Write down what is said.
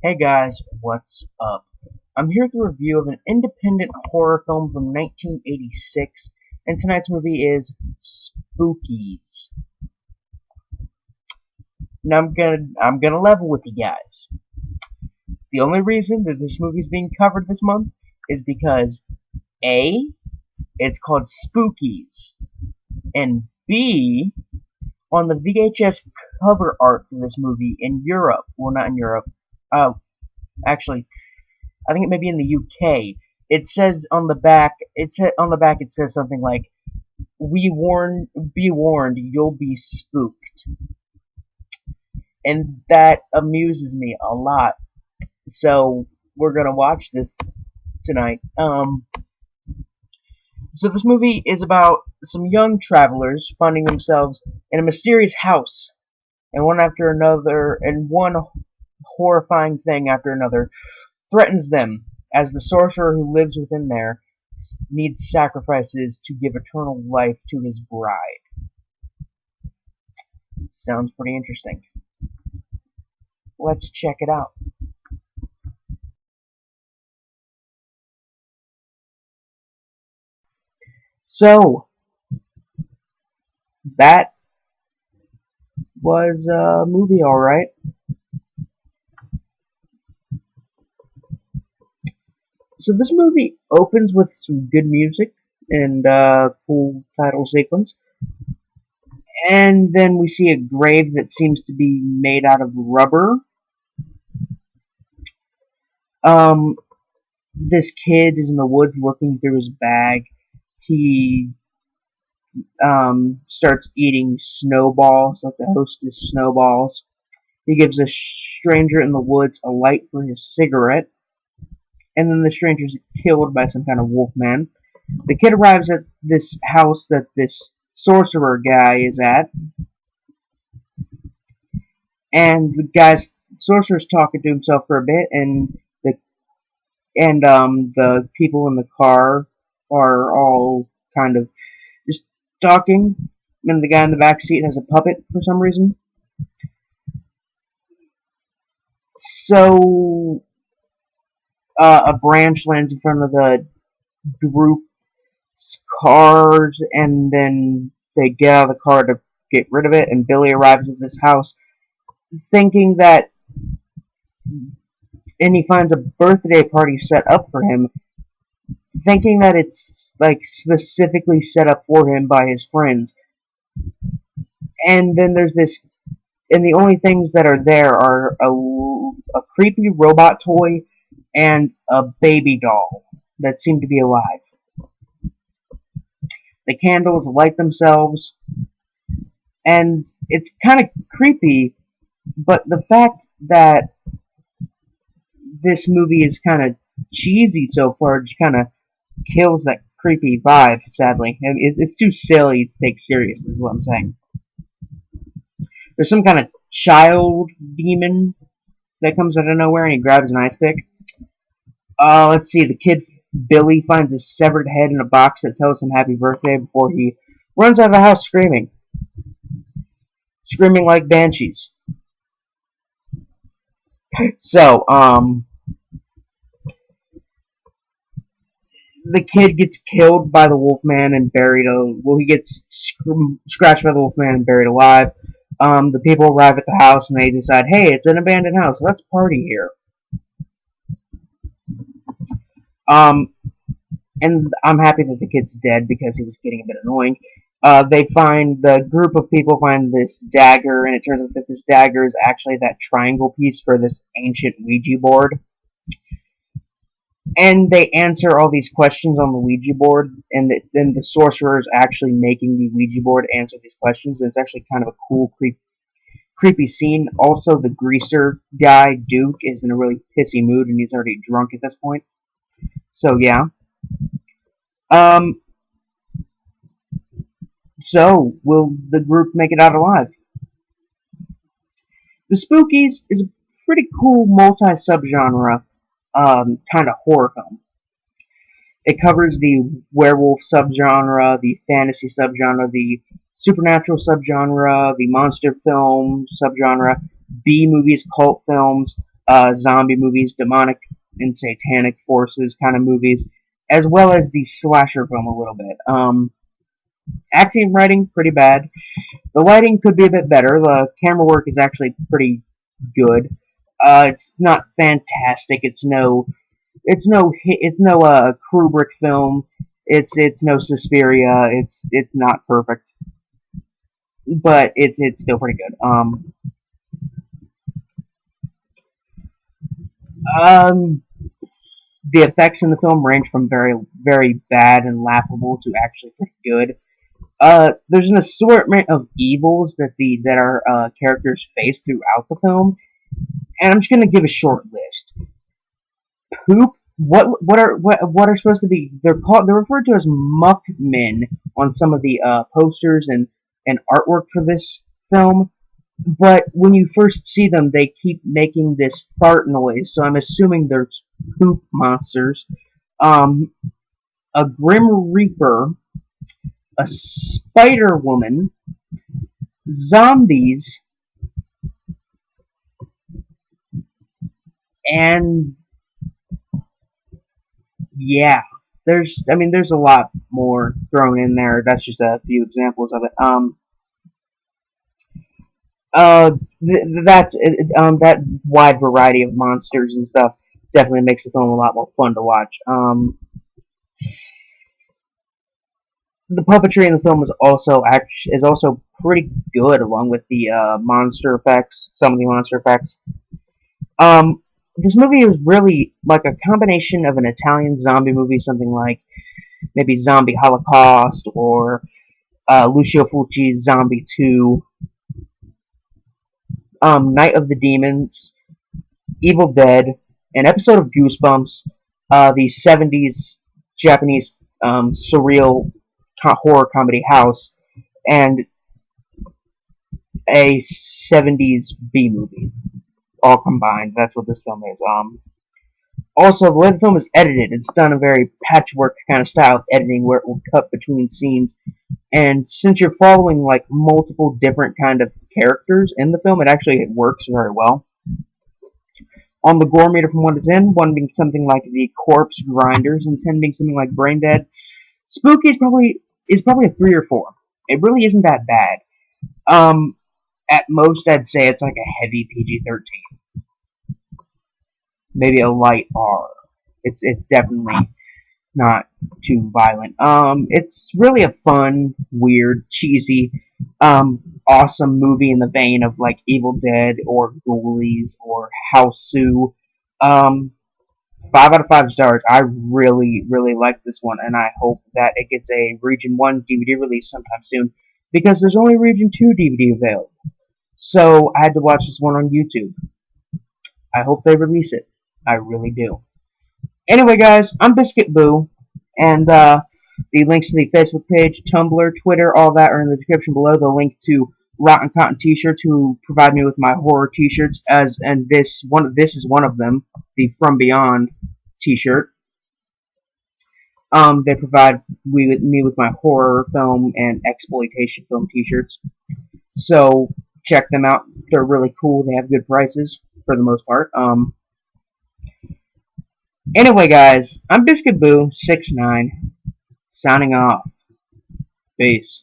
Hey guys, what's up? I'm here with a review of an independent horror film from 1986, and tonight's movie is Spookies. Now I'm gonna level with you guys. The only reason that this movie is being covered this month is because A, it's called Spookies, and B, on the VHS cover art for this movie in Europe, well, not in Europe, actually, I think it may be in the UK. It says on the back. It says something like, Be warned, you'll be spooked," and that amuses me a lot. So we're gonna watch this tonight. So this movie is about some young travelers finding themselves in a mysterious house, and one horrifying thing after another threatens them, as the sorcerer who lives within there needs sacrifices to give eternal life to his bride. Sounds pretty interesting. Let's check it out. So, that was a movie, alright. So this movie opens with some good music and cool title sequence. And then we see a grave that seems to be made out of rubber. Um, this kid is in the woods looking through his bag. He starts eating snowballs, like the hostess snowballs. He gives a stranger in the woods a light for his cigarette, and then the stranger's killed by some kind of wolf man. The kid arrives at this house that this sorcerer guy is at, and the sorcerer's talking to himself for a bit, and the people in the car are all kind of just talking, and the guy in the back seat has a puppet for some reason. So a branch lands in front of the group's cars, and then they get out of the car to get rid of it, and Billy arrives at this house thinking that, and he finds a birthday party set up for him, thinking that it's like specifically set up for him by his friends. And then there's this, and the only things that are there are a creepy robot toy and a baby doll that seem to be alive. The candles light themselves, and it's kind of creepy, but the fact that this movie is kind of cheesy so far just kind of kills that creepy vibe, sadly. It's too silly to take serious, is what I'm saying. There's some kind of child demon that comes out of nowhere, and he grabs an ice pick. Let's see, the kid Billy finds a severed head in a box that tells him happy birthday before he runs out of the house screaming. Screaming like banshees. So, the kid gets killed by the Wolfman and buried. He gets scratched by the Wolfman and buried alive. The people arrive at the house and they decide, hey, it's an abandoned house. Let's party here. And I'm happy that the kid's dead because he was getting a bit annoying. The group of people find this dagger, and it turns out that this dagger is actually that triangle piece for this ancient Ouija board. And they answer all these questions on the Ouija board, and then the sorcerer is actually making the Ouija board answer these questions, and it's actually kind of a cool, creepy scene. Also, the greaser guy, Duke, is in a really pissy mood, and he's already drunk at this point. So, yeah. Um, so, will the group make it out alive? The Spookies is a pretty cool multi-subgenre kind of horror film. It covers the werewolf subgenre, the fantasy subgenre, the supernatural subgenre, the monster film subgenre, B movies, cult films, zombie movies, demonic and satanic forces kind of movies, as well as the slasher film a little bit. Acting and writing, pretty bad. The lighting could be a bit better. The camera work is actually pretty good. It's not fantastic. It's no Kubrick film. It's no Suspiria. It's not perfect, but it's still pretty good. Um, the effects in the film range from very very bad and laughable to actually pretty good. There's an assortment of evils that our characters face throughout the film, and I'm just gonna give a short list. Poop. What are supposed to be? They're referred to as muckmen on some of the posters and artwork for this film. But when you first see them, they keep making this fart noise, so I'm assuming they're poop monsters. Um, a grim reaper, a spider woman, zombies, and yeah, there's a lot more thrown in there. That's just a few examples of it. Uh, that wide variety of monsters and stuff definitely makes the film a lot more fun to watch. The puppetry in the film is also pretty good, along with the monster effects. Some of the monster effects. This movie is really like a combination of an Italian zombie movie, something like maybe Zombie Holocaust or Lucio Fulci's Zombie 2, Night of the Demons, Evil Dead, an episode of Goosebumps, the 70s Japanese surreal horror comedy House, and a 70s B movie, all combined. That's what this film is. Also, the way the film is edited, it's done a very patchwork kind of style of editing where it will cut between scenes. And since you're following like multiple different kind of characters in the film, it works very well. On the gore meter from 1 to 10, 1 being something like the Corpse Grinders, and 10 being something like Brain Dead, Spooky is probably a 3 or 4. It really isn't that bad. Um, at most, I'd say it's like a heavy PG-13, maybe a light R. It's definitely not too violent. It's really a fun, weird, cheesy, awesome movie in the vein of like Evil Dead or Ghoulies or House. 5 out of 5 stars. I really, really like this one, and I hope that it gets a Region 1 DVD release sometime soon, because there's only Region 2 DVD available. So I had to watch this one on YouTube. I hope they release it. I really do. Anyway, guys, I'm Biscuit Boo, and the links to the Facebook page, Tumblr, Twitter, all that are in the description below. The link to Rotten Cotton T-shirts, who provide me with my horror T-shirts, this is one of them, the From Beyond T-shirt. They provide me with my horror film and exploitation film T-shirts. So check them out. They're really cool. They have good prices for the most part. Anyway, guys, I'm Biscuit Boo 69, signing off. Peace.